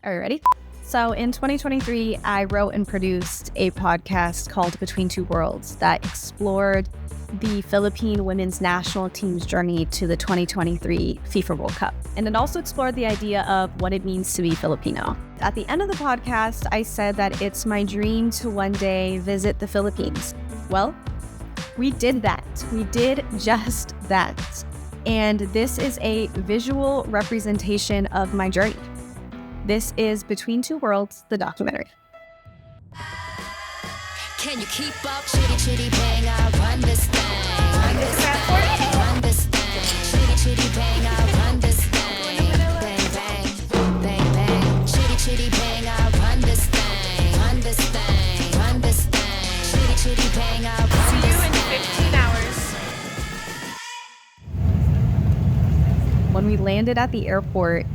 Are you ready? So in 2023, I wrote and produced a podcast called Between Two Worlds that explored the Philippine women's national team's journey to the 2023 FIFA World Cup. And it also explored the idea of what it means to be Filipino. At the end of the podcast, I said that it's my dream to one day visit the Philippines. Well, we did that. We did just that. And this is a visual representation of my journey. This is Between Two Worlds, the documentary. Can you keep up? Chitty chitty bang, I run this thing. Run this thing. Run this thing. Chitty chitty bang, I run this thing. Bang bang, bang bang. Chitty chitty bang, I run this thing. Run this thing. Run this thing. Chitty chitty bang, I run this thing. See you in 15 hours. When we landed at the airport,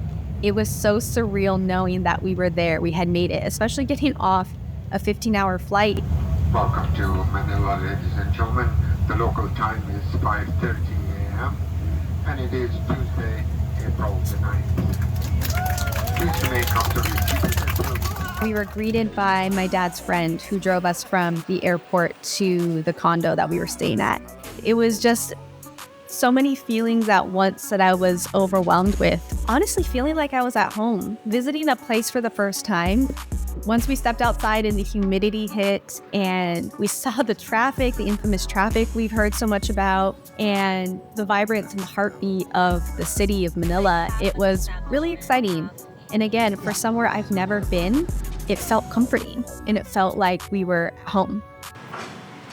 it was so surreal knowing that we were there. We had made it, especially getting off a 15-hour flight. Welcome to Manila, ladies and gentlemen. The local time is 5:30 a.m. and it is Tuesday, April the 9th. Please remain comfortably. We were greeted by my dad's friend who drove us from the airport to the condo that we were staying at. It was just so many feelings at once that I was overwhelmed with. Honestly, feeling like I was at home, visiting a place for the first time. Once we stepped outside and the humidity hit and we saw the traffic, the infamous traffic we've heard so much about, and the vibrance and the heartbeat of the city of Manila, it was really exciting. And again, for somewhere I've never been, it felt comforting and it felt like we were home.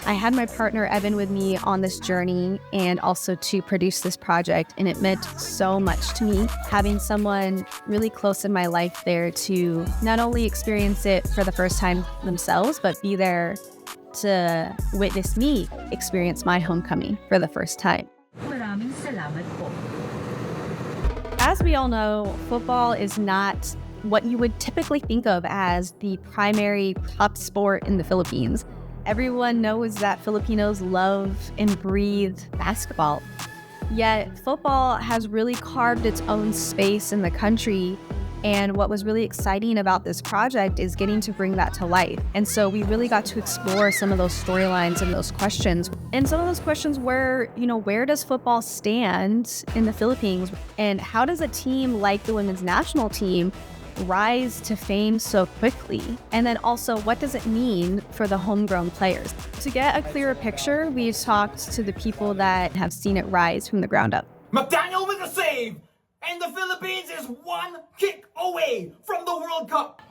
I had my partner Evan with me on this journey and also to produce this project, and it meant so much to me having someone really close in my life there to not only experience it for the first time themselves, but be there to witness me experience my homecoming for the first time. Maraming salamat po. As we all know, football is not what you would typically think of as the primary top sport in the Philippines. Everyone knows that Filipinos love and breathe basketball. Yet football has really carved its own space in the country. And what was really exciting about this project is getting to bring that to life. And so we really got to explore some of those storylines and those questions. And some of those questions were, where does football stand in the Philippines? And how does a team like the women's national team rise to fame so quickly? And then also, what does it mean for the homegrown players? To get a clearer picture, we've talked to the people that have seen it rise from the ground up. McDaniel with a save! And the Philippines is one kick away from the World Cup!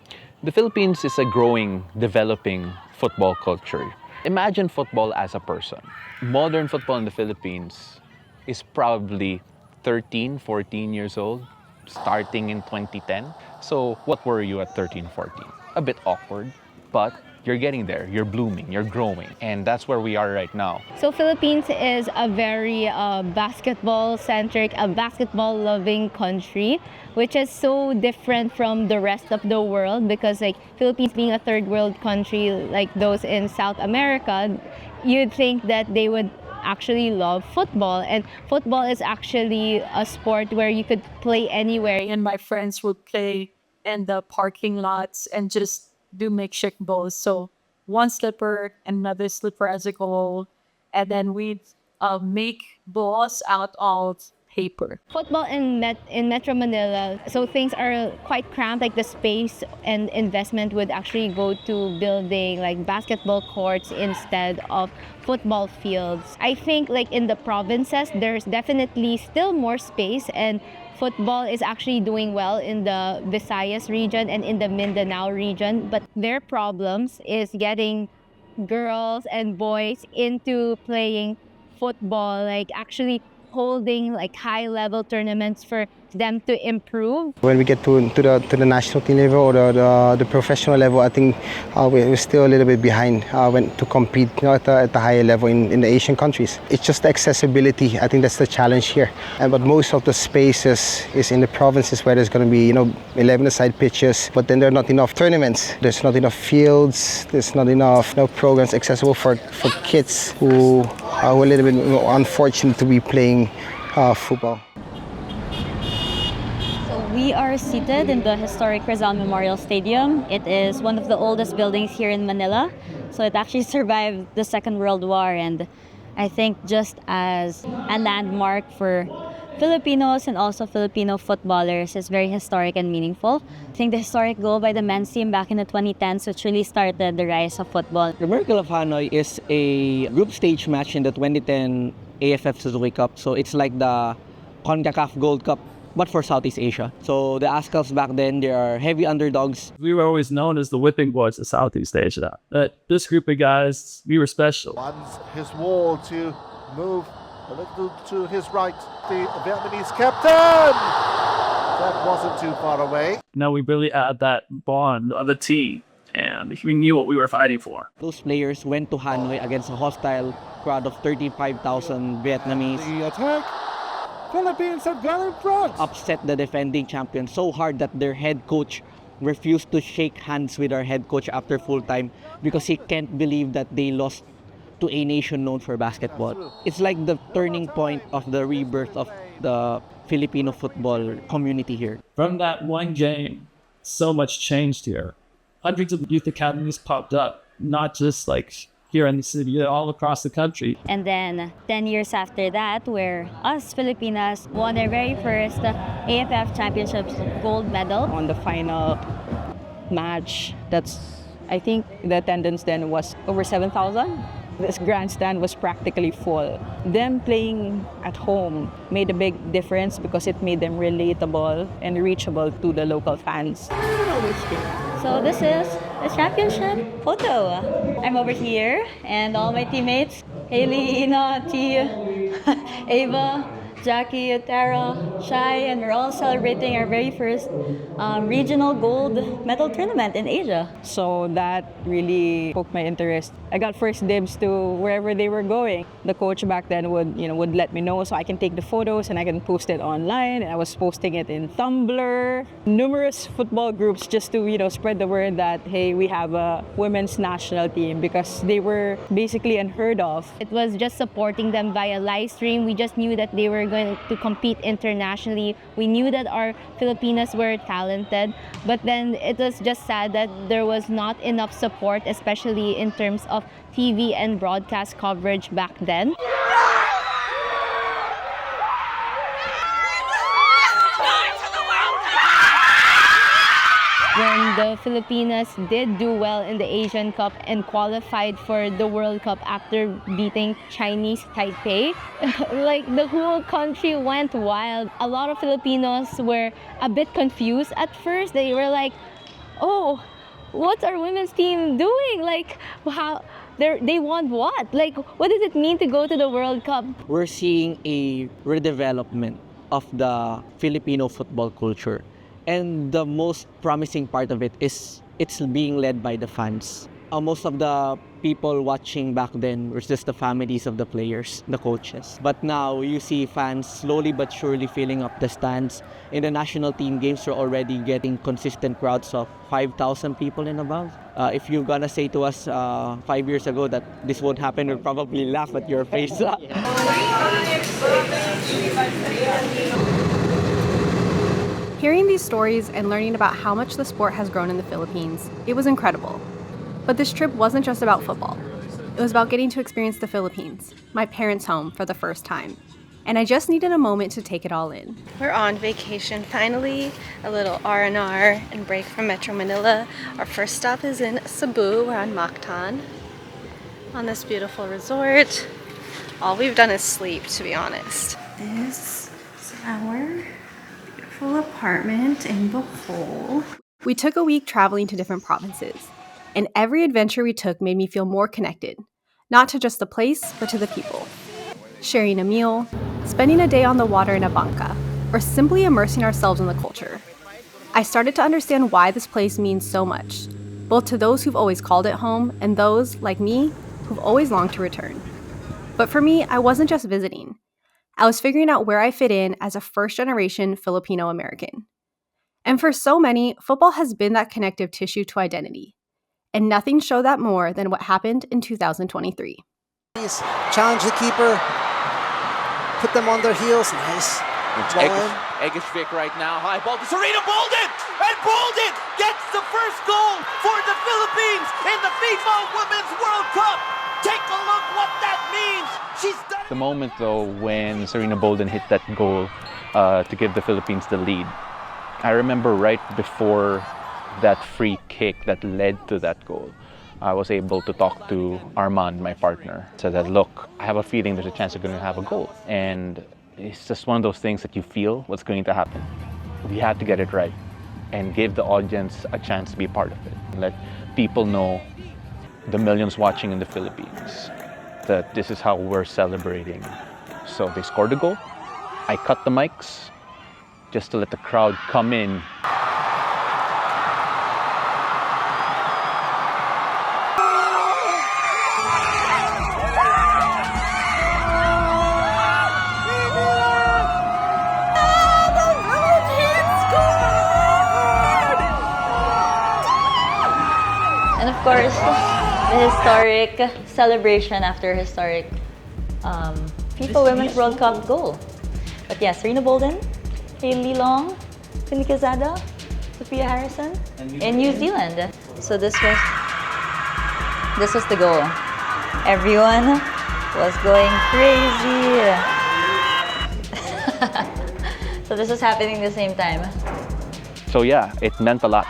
The Philippines is a growing, developing football culture. Imagine football as a person. Modern football in the Philippines is probably 13, 14 years old, starting in 2010. So what were you at 13, 14? A bit awkward, but you're getting there, you're blooming, you're growing, and that's where we are right now. So Philippines is a very basketball-centric, a basketball-loving country, which is so different from the rest of the world because Philippines being a third world country like those in South America, you'd think that they would actually love football, and football is actually a sport where you could play anywhere. And my friends would play in the parking lots and just do makeshift balls. So one slipper, another slipper as a goal, and then we'd make balls out of paper. Football in Metro Manila, so things are quite cramped. The space and investment would actually go to building basketball courts instead of football fields. I think in the provinces, there's definitely still more space, and football is actually doing well in the Visayas region and in the Mindanao region. But their problems is getting girls and boys into playing football, actually holding high-level tournaments for them to improve. When we get to the national team level or the professional level, I think we're still a little bit behind when to compete at the higher level in the Asian countries. It's just the accessibility. I think that's the challenge here. But most of the spaces is in the provinces where there's going to be 11-a-side pitches, but then there are not enough tournaments. There's not enough fields. There's not enough programs accessible for kids who are a little bit unfortunate to be playing football. We are seated in the historic Rizal Memorial Stadium. It is one of the oldest buildings here in Manila. So it actually survived the Second World War, and I think just as a landmark for Filipinos and also Filipino footballers is very historic and meaningful. I think the historic goal by the men's team back in the 2010s, which really started the rise of football. The Miracle of Hanoi is a group stage match in the 2010 AFF Suzuki Cup. So it's like the CONCACAF Gold Cup, but for Southeast Asia. So the Azkals back then, they are heavy underdogs. We were always known as the whipping boys of Southeast Asia. But this group of guys, we were special. Wants his wall to move a little to his right. The Vietnamese captain! That wasn't too far away. Now we really had that bond of a team, and we knew what we were fighting for. Those players went to Hanoi against a hostile crowd of 35,000 Vietnamese. The attack. Philippines have gone in front. Upset the defending champions so hard that their head coach refused to shake hands with our head coach after full time because he can't believe that they lost to a nation known for basketball. It's like the turning point of the rebirth of the Filipino football community here. From that one game, so much changed here. Hundreds of youth academies popped up, not just like here in the city, all across the country. And then 10 years after that, where us Filipinas won our very first AFF Championships gold medal. On the final match, I think the attendance then was over 7,000. This grandstand was practically full. Them playing at home made a big difference because it made them relatable and reachable to the local fans. So this is the championship photo. I'm over here and all my teammates, Haley, Ina, T, Ava, Jackie, Tara, Shai, and we're all celebrating our very first regional gold medal tournament in Asia. So that really piqued my interest. I got first dibs to wherever they were going. The coach back then would let me know so I can take the photos and I can post it online. And I was posting it in Tumblr, numerous football groups just to spread the word that hey, we have a women's national team because they were basically unheard of. It was just supporting them via live stream. We just knew that they were going to compete internationally. We knew that our Filipinas were talented, but then it was just sad that there was not enough support, especially in terms of TV and broadcast coverage back then. When the Filipinas did do well in the Asian Cup and qualified for the World Cup after beating Chinese Taipei, like the whole country went wild. A lot of Filipinos were a bit confused at first. They were like, oh, what's our women's team doing? Like, how they want what? Like, what does it mean to go to the World Cup? We're seeing a redevelopment of the Filipino football culture. And the most promising part of it is it's being led by the fans. Most of the people watching back then were just the families of the players, the coaches. But now you see fans slowly but surely filling up the stands. In the national team games, we're already getting consistent crowds of 5,000 people and above. If you're gonna say to us 5 years ago that this won't happen, we'll probably laugh at your face. Hearing these stories and learning about how much the sport has grown in the Philippines, it was incredible. But this trip wasn't just about football. It was about getting to experience the Philippines, my parents' home, for the first time. And I just needed a moment to take it all in. We're on vacation finally, a little R&R and break from Metro Manila. Our first stop is in Cebu. We're on Mactan, on this beautiful resort. All we've done is sleep, to be honest. This is our beautiful apartment in Bohol. We took a week traveling to different provinces, and every adventure we took made me feel more connected, not to just the place, but to the people. Sharing a meal, spending a day on the water in a banca, or simply immersing ourselves in the culture. I started to understand why this place means so much, both to those who've always called it home and those, like me, who've always longed to return. But for me, I wasn't just visiting. I was figuring out where I fit in as a first-generation Filipino American. And for so many, football has been that connective tissue to identity. And nothing showed that more than what happened in 2023. Challenge the keeper, put them on their heels, nice. It's Ryan. Eggish right now. High ball to Serena Bolden! And Bolden gets the first goal for the Philippines in the FIFA Women's World Cup! Take a look what that means! She's done. The moment though when Serena Bolden hit that goal to give the Philippines the lead, I remember right before that free kick that led to that goal, I was able to talk to Armand, my partner. Said that, look, I have a feeling there's a chance you're going to have a goal. And it's just one of those things that you feel what's going to happen. We had to get it right and give the audience a chance to be part of it. Let people know, the millions watching in the Philippines, that this is how we're celebrating. So they scored a goal. I cut the mics just to let the crowd come in. And of course, the historic celebration after historic FIFA Women's World Cup goal. But yeah, Serena Bolden, Hailey Long, Cindy Quezada, Sophia Harrison in New Zealand. So this was the goal. Everyone was going crazy. So this was happening at the same time. So yeah, it meant a lot.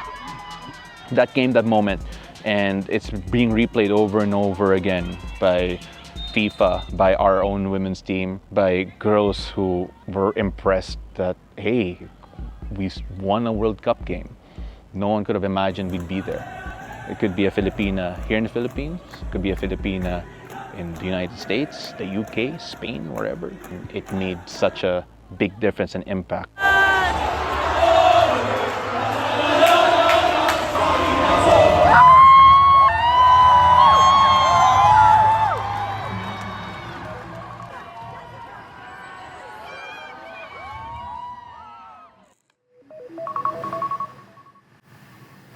That game, that moment, and it's being replayed over and over again by FIFA, by our own women's team, by girls who were impressed that, hey, we won a World Cup game. No one could have imagined we'd be there. It could be a Filipina here in the Philippines, it could be a Filipina in the United States, the UK, Spain, wherever. It made such a big difference and impact.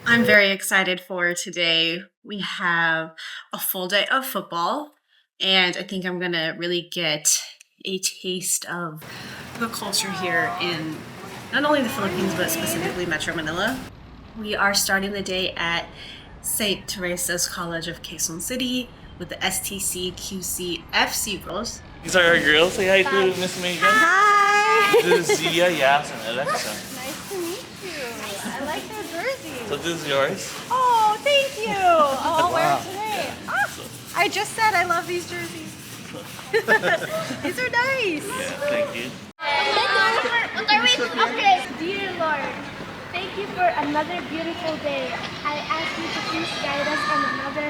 I'm very excited for today. We have a full day of football, and I think I'm gonna really get a taste of the culture here in not only the Philippines, but specifically Metro Manila. We are starting the day at St. Teresa's College of Quezon City with the STC QC FC girls. These are our girls. Say hi to Miss Megan. Hi! This is Zia, Yas, and Alexa. Nice to meet you. I like your jersey. So this is yours. Oh, thank you. Oh, I'll wear Wow. it today. Ah, I just said I love these jerseys. These are nice. Yeah, thank you. Okay, dear Lord, thank you for another beautiful day. I ask you to please guide us on another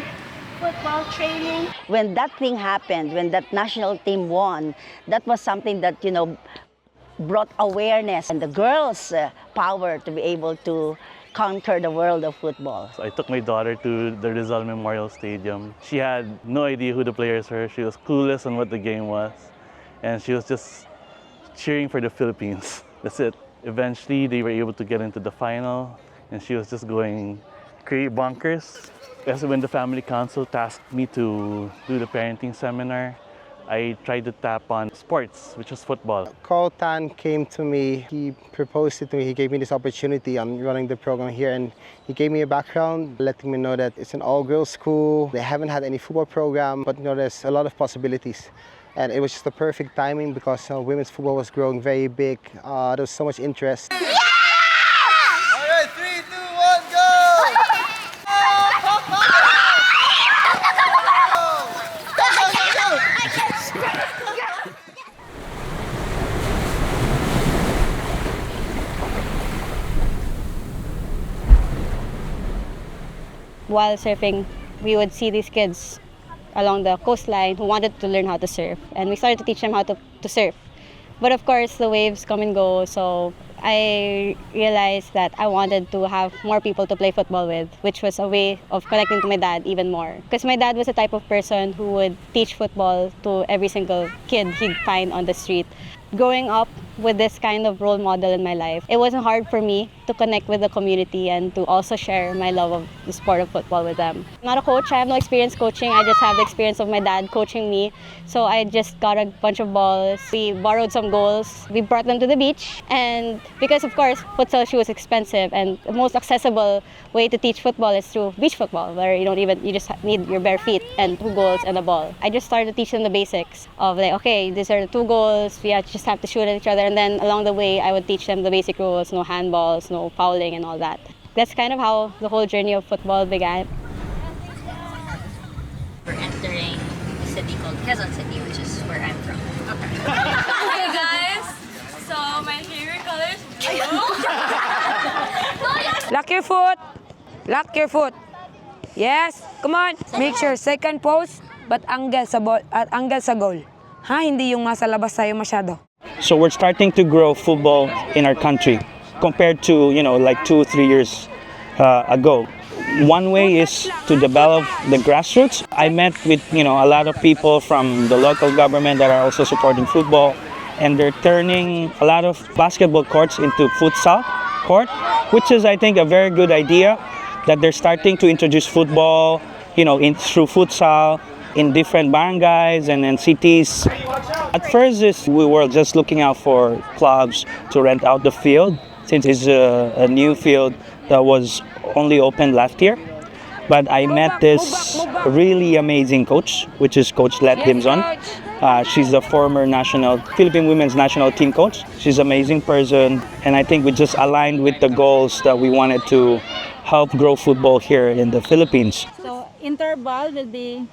football training. When that thing happened, when that national team won, that was something that, brought awareness and the girls' power to be able to conquer the world of football. So I took my daughter to the Rizal Memorial Stadium. She had no idea who the players were. She was clueless on what the game was. And she was just cheering for the Philippines. That's it. Eventually, they were able to get into the final, and she was just going crazy bonkers. As when the family council tasked me to do the parenting seminar, I tried to tap on sports, which was football. Carl Tan came to me, he proposed it to me, he gave me this opportunity. I'm running the program here, and he gave me a background, letting me know that it's an all-girls school. They haven't had any football program, but there's a lot of possibilities. And it was just the perfect timing because women's football was growing very big. There was so much interest. All right, 3, 2, 1, While surfing, we would see these kids along the coastline who wanted to learn how to surf, and we started to teach them how to surf. But of course, the waves come and go, so I realized that I wanted to have more people to play football with, which was a way of connecting to my dad even more. Because my dad was the type of person who would teach football to every single kid he'd find on the street. Growing up with this kind of role model in my life. It wasn't hard for me to connect with the community and to also share my love of the sport of football with them. I'm not a coach, I have no experience coaching, I just have the experience of my dad coaching me. So I just got a bunch of balls, we borrowed some goals, we brought them to the beach, and because of course futsal shoe is expensive and the most accessible way to teach football is through beach football, where you just need your bare feet and 2 goals and a ball. I just started to teach them the basics of like, okay, these are the 2 goals, we just have to shoot at each other, and then along the way I would teach them the basic rules, no handballs, no fouling and all that. That's kind of how the whole journey of football began. We're entering a city called Quezon City, which is where I'm from. Okay. Hey guys, so my favorite color is blue. Lock your foot. Lock your foot. Yes, come on. Make sure second post, but angle sa ball at angle sa goal. Ha, hindi yung nasa labas tayo masyado. So we're starting to grow football in our country compared to, like 2-3 years ago. One way is to develop the grassroots. I met with, a lot of people from the local government that are also supporting football, and they're turning a lot of basketball courts into futsal court, which is, I think, a very good idea, that they're starting to introduce football, through futsal in different barangays and cities. At first, we were just looking out for clubs to rent out the field, since it's a new field that was only opened last year. But I met this really amazing coach, which is Coach Let Dimson. She's the former Philippine women's national team coach. She's an amazing person, and I think we just aligned with the goals that we wanted to help grow football here in the Philippines. So interval will be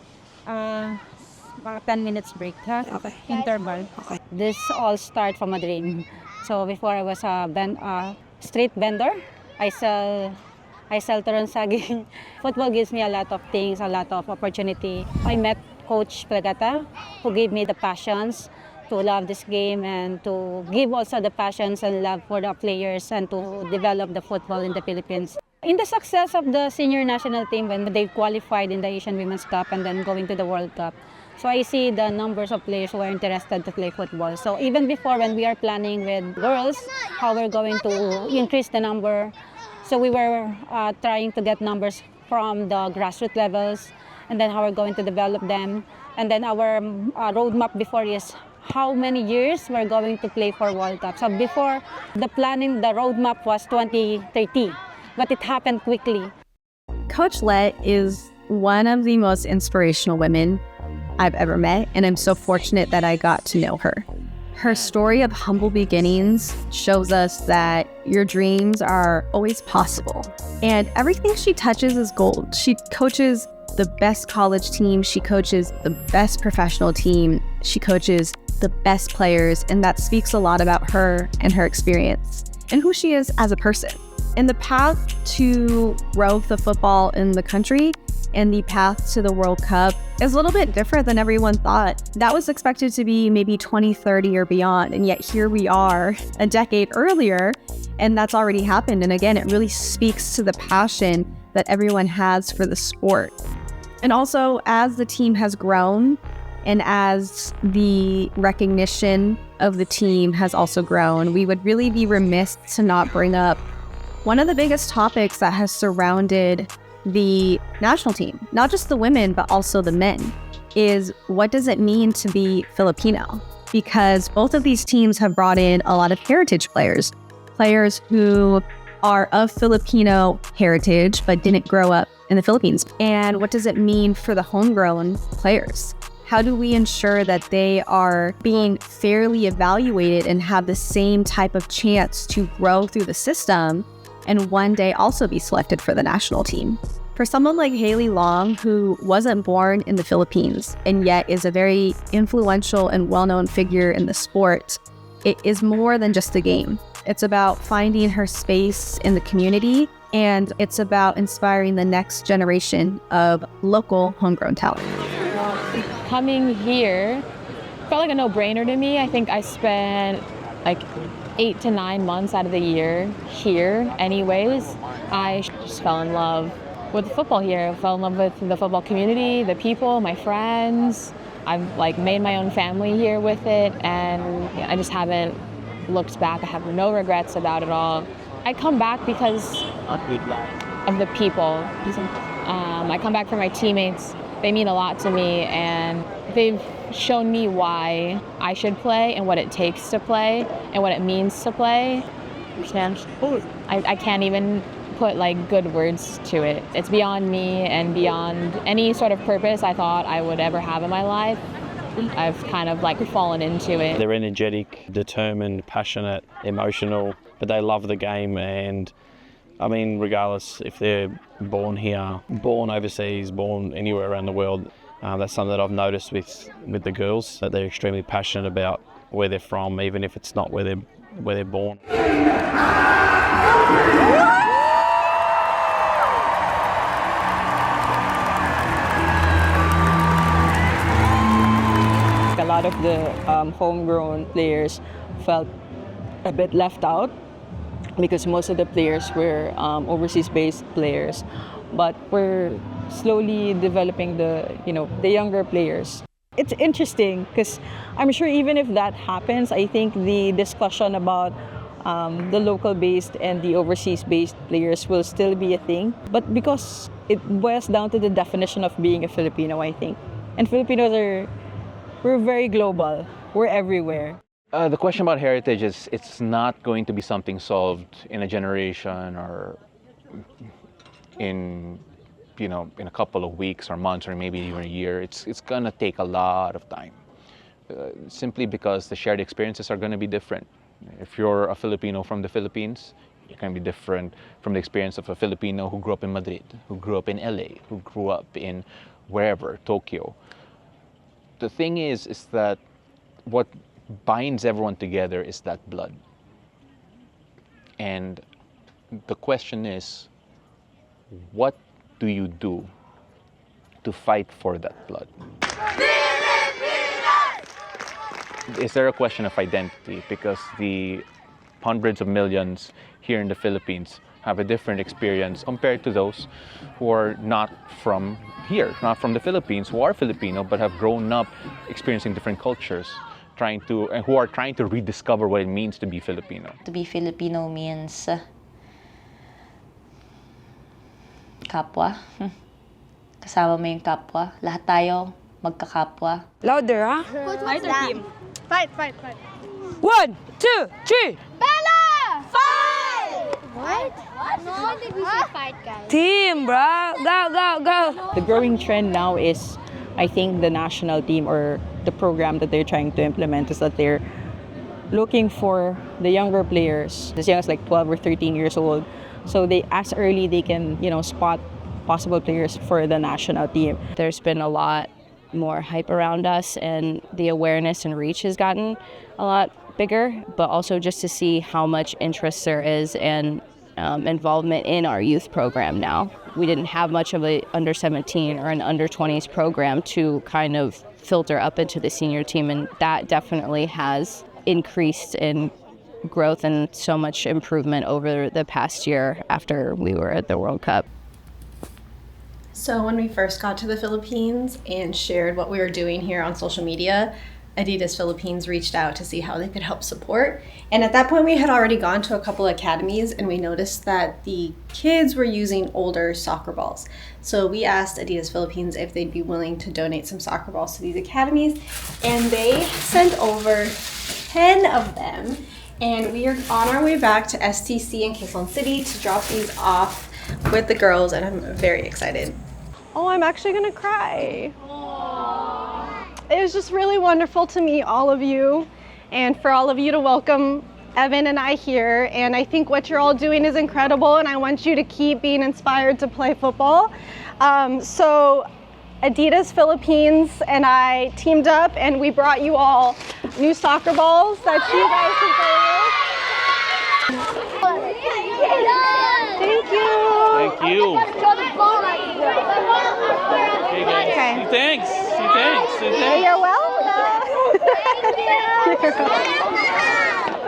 about 10 minutes break, huh? Okay. Interval. Okay. This all start from a dream. So before I was a street vendor, I sell turon saging. Football gives me a lot of things, a lot of opportunity. I met Coach Plagata, who gave me the passions to love this game and to give also the passions and love for the players and to develop the football in the Philippines. In the success of the senior national team when they qualified in the Asian Women's Cup and then going to the World Cup, so I see the numbers of players who are interested to play football. So even before, when we are planning with girls, how we're going to increase the number, so we were trying to get numbers from the grassroots levels, and then how we're going to develop them. And then our roadmap before is how many years we're going to play for World Cup. So before, the planning, the roadmap was 2030, but it happened quickly. Coach Let is one of the most inspirational women I've ever met, and I'm so fortunate that I got to know her. Her story of humble beginnings shows us that your dreams are always possible, and everything she touches is gold. She coaches the best college team, she coaches the best professional team, she coaches the best players, and that speaks a lot about her and her experience and who she is as a person. And the path to growth of football in the country and the path to the World Cup is a little bit different than everyone thought. That was expected to be maybe 2030 or beyond, and yet here we are a decade earlier, and that's already happened. And again, it really speaks to the passion that everyone has for the sport. And also, as the team has grown and as the recognition of the team has also grown, we would really be remiss to not bring up one of the biggest topics that has surrounded the national team, not just the women, but also the men, is what does it mean to be Filipino? Because both of these teams have brought in a lot of heritage players who are of Filipino heritage, but didn't grow up in the Philippines. And what does it mean for the homegrown players? How do we ensure that they are being fairly evaluated and have the same type of chance to grow through the system and one day also be selected for the national team? For someone like Haley Long, who wasn't born in the Philippines and yet is a very influential and well-known figure in the sport, it is more than just a game. It's about finding her space in the community, and it's about inspiring the next generation of local homegrown talent. Coming here felt like a no-brainer to me. I think I spent like 8 to 9 months out of the year here anyways. I just fell in love with football here. I fell in love with the football community, the people, my friends. I've like made my own family here with it, and I just haven't looked back, I have no regrets about it all. I come back because of the people. I come back for my teammates. They mean a lot to me, and they've shown me why I should play and what it takes to play and what it means to play. I can't even put like good words to it. It's beyond me and beyond any sort of purpose I thought I would ever have in my life. I've kind of like fallen into it. They're energetic, determined, passionate, emotional, but they love the game. And I mean, regardless if they're born here, born overseas, born anywhere around the world, that's something that I've noticed with the girls, that they're extremely passionate about where they're from, even if it's not where they're born. A lot of the homegrown players felt a bit left out because most of the players were overseas-based players, but we're slowly developing the younger players. It's interesting because I'm sure even if that happens, I think the discussion about the local-based and the overseas-based players will still be a thing. But because it boils down to the definition of being a Filipino, I think. And Filipinos we're very global. We're everywhere. The question about heritage is, it's not going to be something solved in a generation or in a couple of weeks or months or maybe even a year. It's gonna take a lot of time, simply because the shared experiences are gonna be different. If you're a Filipino from the Philippines, it can be different from the experience of a Filipino who grew up in Madrid, who grew up in LA, who grew up in wherever, Tokyo. The thing is that what binds everyone together is that blood. And the question is, what do you do to fight for that blood? Is there a question of identity? Because the hundreds of millions here in the Philippines have a different experience compared to those who are not from here, not from the Philippines, who are Filipino but have grown up experiencing different cultures, who are trying to rediscover what it means to be Filipino. To be Filipino means kapwa. Kasama mo yung kapwa. Lahat tayo magkakapwa. Louder, ha? Fight or team? Fight. 1, 2, 3. Bella! Fight! What? No, I think we should fight, guys. Team, bro. Go. The growing trend now is, I think, the national team or the program that they're trying to implement is that they're looking for the younger players, as young as like 12 or 13 years old. So as early they can, spot possible players for the national team. There's been a lot more hype around us, and the awareness and reach has gotten a lot bigger, but also just to see how much interest there is and involvement in our youth program now. We didn't have much of a under 17 or an under 20s program to kind of filter up into the senior team, and that definitely has increased in growth and so much improvement over the past year after we were at the World Cup. So when we first got to the Philippines and shared what we were doing here on social media, Adidas Philippines reached out to see how they could help support. And at that point, we had already gone to a couple academies, and we noticed that the kids were using older soccer balls. So we asked Adidas Philippines if they'd be willing to donate some soccer balls to these academies, and they sent over 10 of them. And we are on our way back to STC in Quezon City to drop these off with the girls, and I'm very excited. Oh, I'm actually gonna cry. It was just really wonderful to meet all of you and for all of you to welcome Evan and I here. And I think what you're all doing is incredible, and I want you to keep being inspired to play football. So Adidas Philippines and I teamed up, and we brought you all new soccer balls that you guys can play with. Thank you. Thank you. Hey guys. Okay. Thanks. You're welcome.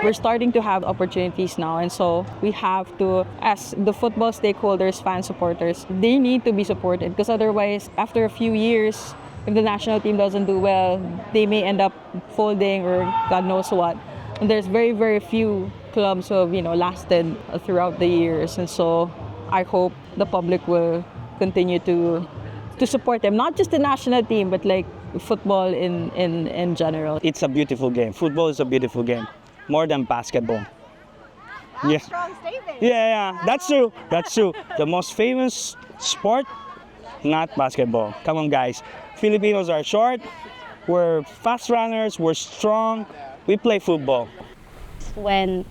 We're starting to have opportunities now, and so we have to, as the football stakeholders, fan supporters, they need to be supported, because otherwise, after a few years, if the national team doesn't do well, they may end up folding or God knows what. There's very, very few clubs who have, lasted throughout the years. And so I hope the public will continue to support them, not just the national team, but like football in general. It's a beautiful game. Football is a beautiful game, more than basketball. Yeah. Strong statement. Yeah, that's true. That's true. The most famous sport, not basketball. Come on, guys. Filipinos are short. We're fast runners. We're strong. We play football. When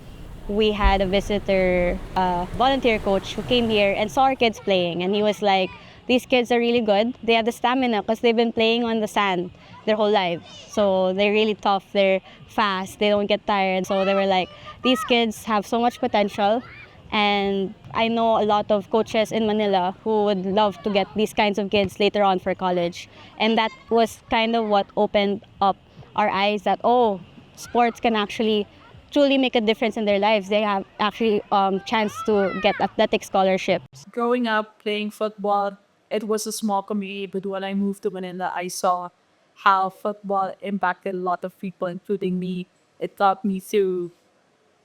we had a visitor, volunteer coach who came here and saw our kids playing, and he was like, these kids are really good. They have the stamina because they've been playing on the sand their whole life. So they're really tough, they're fast, they don't get tired. So they were like, these kids have so much potential. And I know a lot of coaches in Manila who would love to get these kinds of kids later on for college. And that was kind of what opened up our eyes that, oh, sports can actually truly make a difference in their lives. They have actually chance to get athletic scholarships. Growing up playing football, it was a small community, but when I moved to Manila, I saw how football impacted a lot of people, including me. It taught me through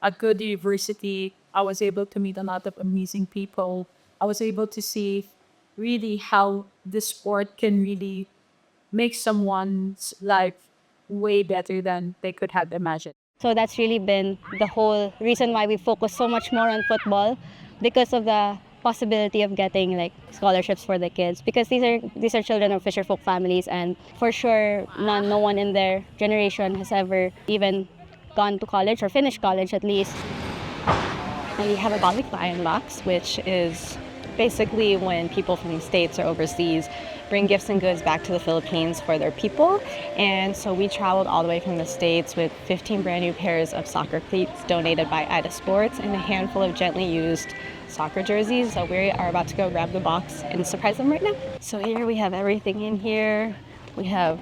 a good university. I was able to meet a lot of amazing people. I was able to see really how this sport can really make someone's life way better than they could have imagined. So that's really been the whole reason why we focus so much more on football, because of the possibility of getting like scholarships for the kids, because these are children of fisherfolk families, and for sure no one in their generation has ever even gone to college or finished college at least. And we have a balikbayan box, which is basically when people from the States or overseas bring gifts and goods back to the Philippines for their people. And so we traveled all the way from the States with 15 brand new pairs of soccer cleats donated by Ida Sports and a handful of gently used soccer jerseys. So we are about to go grab the box and surprise them right now. So here we have everything in here. We have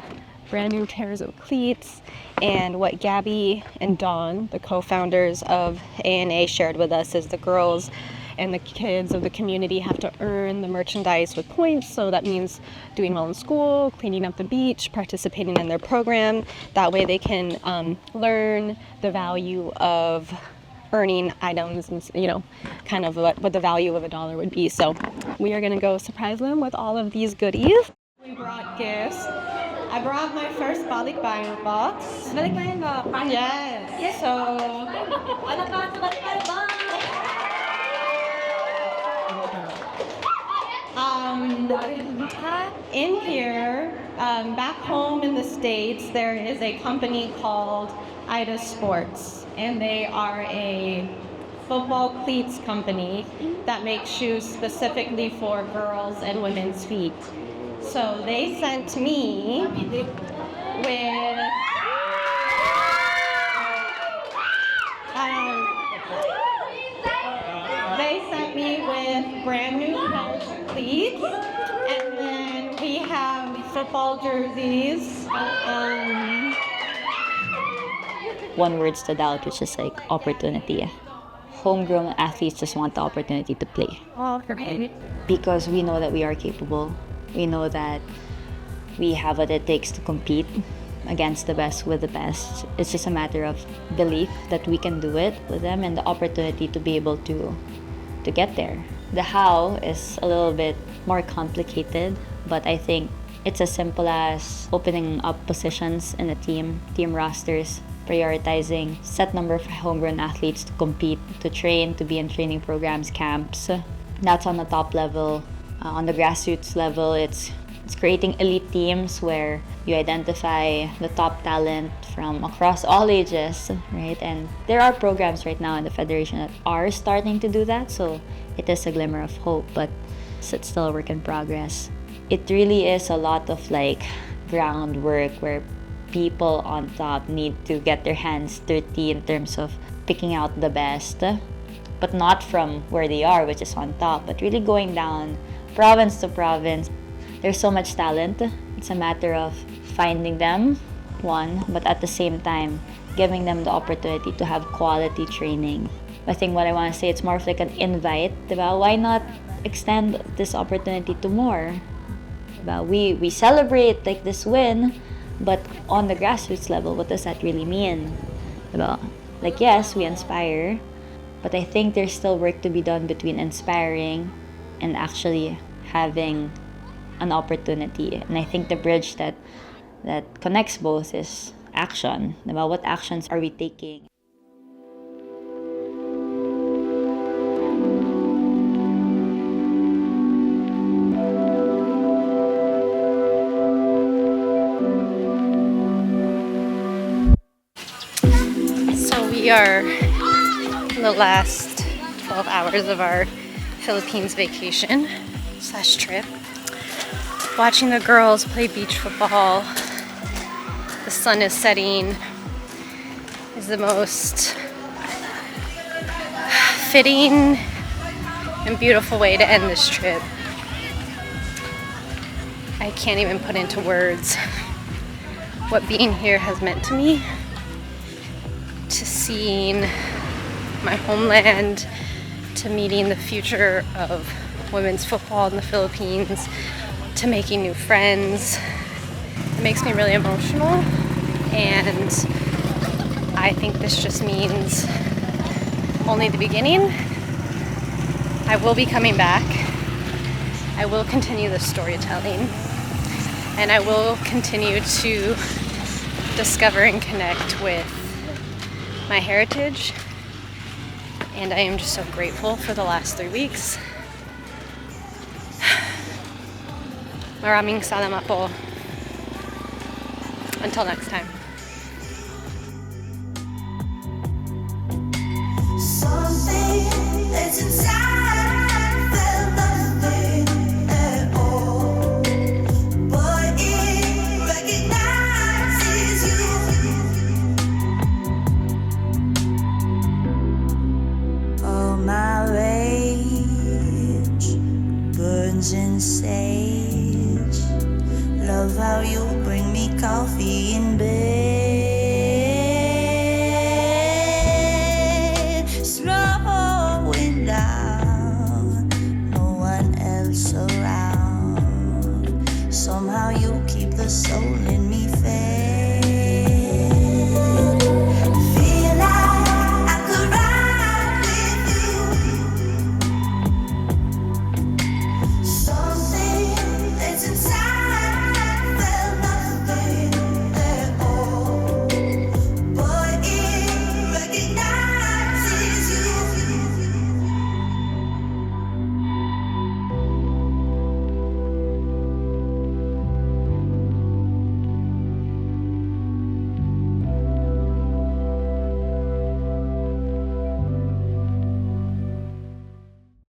brand new pairs of cleats, and what Gabby and Dawn, the co-founders of ANA, shared with us is the girls and the kids of the community have to earn the merchandise with points. So that means doing well in school, cleaning up the beach, participating in their program. That way they can learn the value of earning items and, kind of what the value of $1 would be. So we are gonna go surprise them with all of these goodies. We brought gifts. I brought my first balikbayan box. Balikbayan box? Yes. So, in here, back home in the States, there is a company called Ida Sports, and they are a football cleats company that makes shoes specifically for girls and women's feet. So they sent me with brand new pairs of cleats, and then we have football jerseys. One word stood out, which is like opportunity. Homegrown athletes just want the opportunity to play. Oh, great. Because we know that we are capable. We know that we have what it takes to compete against the best with the best. It's just a matter of belief that we can do it with them and the opportunity to be able to get there. The how is a little bit more complicated, but I think it's as simple as opening up positions in the team rosters, prioritizing set number of homegrown athletes to compete, to train, to be in training programs, camps. That's on the top level. On the grassroots level, it's creating elite teams where you identify the top talent from across all ages, right? And there are programs right now in the Federation that are starting to do that, so it is a glimmer of hope, but it's still a work in progress. It really is a lot of like groundwork where people on top need to get their hands dirty in terms of picking out the best, but not from where they are, which is on top, but really going down province to province. There's so much talent. It's a matter of finding them, one, but at the same time, giving them the opportunity to have quality training. I think what I want to say, it's more of like an invite, diba? Why not extend this opportunity to more? Diba? We celebrate like this win, but on the grassroots level, what does that really mean? Diba? Like, yes, we inspire, but I think there's still work to be done between inspiring and actually having an opportunity. And I think the bridge that connects both is action. Diba? What actions are we taking? So we are in the last 12 hours of our Philippines vacation / trip. Watching the girls play beach football. The sun is setting is the most fitting and beautiful way to end this trip. I can't even put into words what being here has meant to me, to seeing my homeland, to meeting the future of women's football in the Philippines, to making new friends. It makes me really emotional, and I think this just means only the beginning. I will be coming back. I will continue the storytelling, and I will continue to discover and connect with my heritage. And I am just so grateful for the last 3 weeks. Maraming salamat po. Until next time. Something that's inside felt nothing at all, but it recognizes you. Oh, my rage burns in sage. Love how you bring me coffee in bed.